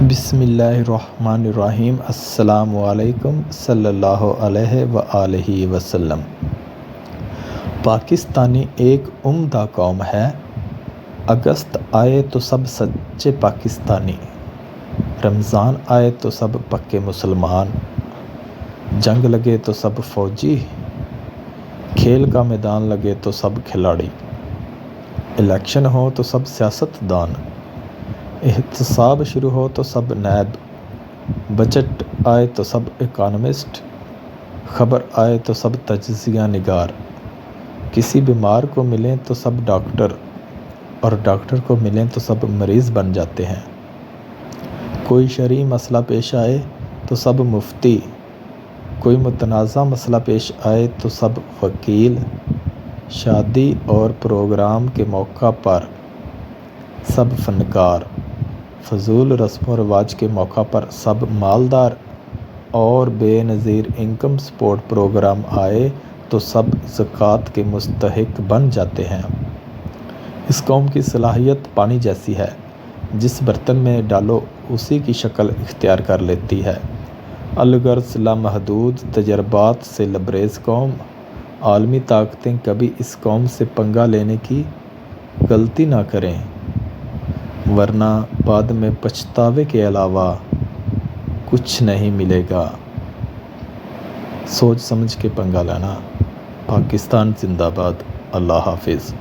بسم اللہ الرحمن الرحیم۔ السلام علیکم صلی اللہ علیہ وآلہ وسلم۔ پاکستانی ایک عمدہ قوم ہے۔ اگست آئے تو سب سچے پاکستانی، رمضان آئے تو سب پکے مسلمان، جنگ لگے تو سب فوجی، کھیل کا میدان لگے تو سب کھلاڑی، الیکشن ہو تو سب سیاست دان، احتساب شروع ہو تو سب نیب، بجٹ آئے تو سب اکانومسٹ، خبر آئے تو سب تجزیہ نگار، کسی بیمار کو ملیں تو سب ڈاکٹر اور ڈاکٹر کو ملیں تو سب مریض بن جاتے ہیں، کوئی شرعی مسئلہ پیش آئے تو سب مفتی، کوئی متنازع مسئلہ پیش آئے تو سب وکیل، شادی اور پروگرام کے موقع پر سب فنکار، فضول رسم و رواج کے موقع پر سب مالدار اور بے نظیر انکم سپورٹ پروگرام آئے تو سب زکوٰۃ کے مستحق بن جاتے ہیں۔ اس قوم کی صلاحیت پانی جیسی ہے، جس برتن میں ڈالو اسی کی شکل اختیار کر لیتی ہے۔ الغرض لامحدود تجربات سے لبریز قوم، عالمی طاقتیں کبھی اس قوم سے پنگا لینے کی غلطی نہ کریں، ورنہ بعد میں پچھتاوے کے علاوہ کچھ نہیں ملے گا۔ سوچ سمجھ کے پنگا لینا۔ پاکستان زندہ باد۔ اللہ حافظ۔